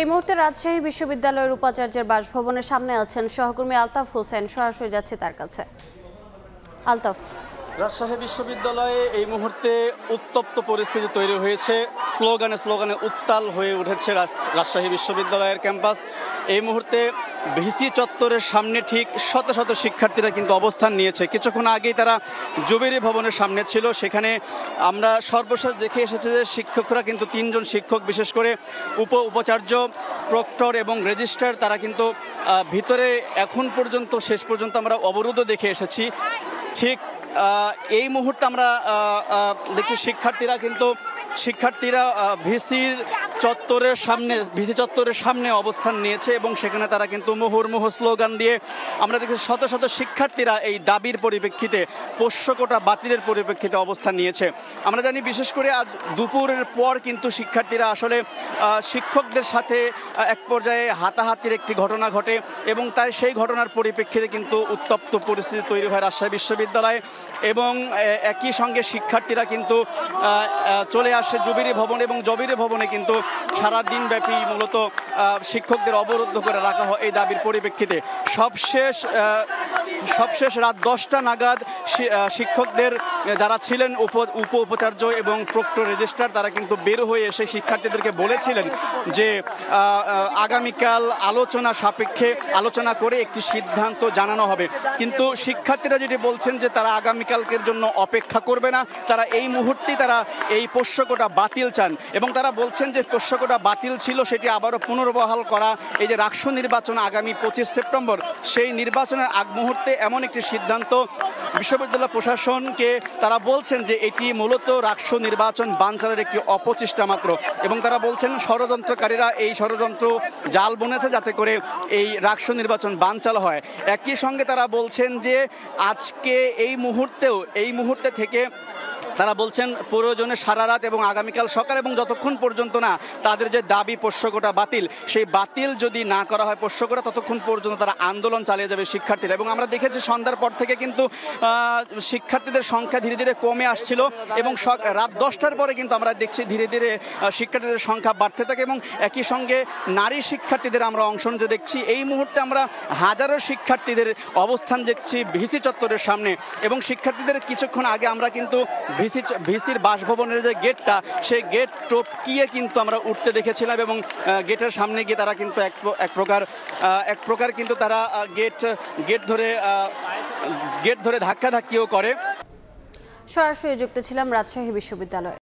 এই মুহূর্তে রাজশাহী বিশ্ববিদ্যালয়ের উপাচার্যের বাসভবনের সামনে আছেন সহকর্মী আলতাফ হোসেন। সরাসরি যাচ্ছে তার কাছে। আলতাফ, রাজশাহী বিশ্ববিদ্যালয়ে এই মুহূর্তে উত্তপ্ত পরিস্থিতি তৈরি হয়েছে। স্লোগানে উত্তাল হয়ে উঠেছে রাজশাহী বিশ্ববিদ্যালয়ের ক্যাম্পাস। এই মুহূর্তে ভিসি চত্বরের সামনে ঠিক শত শত শিক্ষার্থীরা কিন্তু অবস্থান নিয়েছে। কিছুক্ষণ আগেই তারা জুবিলি ভবনের সামনে ছিল। সেখানে আমরা সর্বশেষ দেখে এসেছি যে শিক্ষকরা কিন্তু 3 জন শিক্ষক, বিশেষ করে উপাচার্য, প্রক্টর এবং রেজিস্ট্রার, তারা কিন্তু ভিতরে এখন পর্যন্ত শেষ পর্যন্ত আমরা অবরোধও দেখে এসেছি। ঠিক এই মুহূর্তে আমরা দেখছি শিক্ষার্থীরা ভিসি চত্বরের সামনে অবস্থান নিয়েছে এবং সেখানে তারা কিন্তু মুহুর্মুহু স্লোগান দিয়ে, আমরা দেখছি শত শত শিক্ষার্থীরা এই দাবির পরিপ্রেক্ষিতে, পোষ্য কোটা বাতিলের পরিপ্রেক্ষিতে অবস্থান নিয়েছে। আমরা জানি বিশেষ করে আজ দুপুরের পর কিন্তু শিক্ষার্থীরা আসলে শিক্ষকদের সাথে এক পর্যায়ে হাতাহাতির একটি ঘটনা ঘটে এবং তাই সেই ঘটনার পরিপ্রেক্ষিতে কিন্তু উত্তপ্ত পরিস্থিতি তৈরি হয় রাজশাহী বিশ্ববিদ্যালয়ে এবং একই সঙ্গে শিক্ষার্থীরা কিন্তু চলে আসে জুবিলি ভবন এবং জুবিলি ভবনে কিন্তু সারাদিন ব্যাপী মূলত শিক্ষকদের অবরুদ্ধ করে রাখা হয় এই দাবির পরিপ্রেক্ষিতে। সবশেষ রাত 10টা নাগাদ শিক্ষকদের যারা ছিলেন উপাচার্য এবং প্রক্টর রেজিস্ট্রার, তারা কিন্তু বের হয়ে এসে শিক্ষার্থীদেরকে বলেছিলেন যে আগামীকাল আলোচনা সাপেক্ষে আলোচনা করে একটি সিদ্ধান্ত জানানো হবে। কিন্তু শিক্ষার্থীরা যেটি বলছেন যে তারা আগামীকালকের জন্য অপেক্ষা করবে না, তারা এই মুহূর্তেই তারা এই পোষ্য কোটা বাতিল চান এবং তারা বলছেন যে পোষ্য কোটা বাতিল ছিল সেটি আবারও পুনর্বহাল করা। এই যে রাষ্ট্র নির্বাচন আগামী 25 সেপ্টেম্বর, সেই নির্বাচনের আগ মুহূর্তে এমন একটি সিদ্ধান্ত বিশ্ববিদ্যালয় প্রশাসনকে, তারা বলছেন যে এটি মূলত রাষ্ট্র নির্বাচন বানচালের একটি অপচেষ্টা মাত্র এবং তারা বলছেন ষড়যন্ত্রকারীরা এই ষড়যন্ত্র জাল বুনেছে যাতে করে এই রাষ্ট্র নির্বাচন বানচাল হয়। একই সঙ্গে তারা বলছেন যে আজকে এই মুহূর্তে থেকে তারা বলছেন প্রয়োজনে সারা রাত এবং আগামীকাল সকাল এবং যতক্ষণ পর্যন্ত না তাদের যে দাবি পোষ্য কোটা বাতিল, সেই বাতিল যদি না করা হয় পোষ্য কোটা, ততক্ষণ পর্যন্ত তারা আন্দোলন চালিয়ে যাবে শিক্ষার্থীরা। এবং আমরা দেখেছি সন্ধ্যার পর থেকে কিন্তু শিক্ষার্থীদের সংখ্যা ধীরে ধীরে কমে আসছিল এবং রাত 10টার পরে কিন্তু আমরা দেখছি ধীরে ধীরে শিক্ষার্থীদের সংখ্যা বাড়তে থাকে এবং একই সঙ্গে নারী শিক্ষার্থীদের আমরা অংশ নিতে দেখছি। এই মুহূর্তে আমরা হাজারো শিক্ষার্থীদের অবস্থান দেখছি ভিসি চত্বরের সামনে এবং শিক্ষার্থীদের কিছুক্ষণ আগে আমরা কিন্তু ভিসির বাসভবনের যে গেটটা, সেই গেট টপকিয়ে কিন্তু আমরা উঠতে দেখেছিলাম এবং গেটের সামনে গিয়ে তারা কিন্তু এক প্রকার কিন্তু তারা গেট ধরে ধাক্কাধাক্কিও করে। সরাসরি যুক্ত ছিলাম রাজশাহী বিশ্ববিদ্যালয়ে।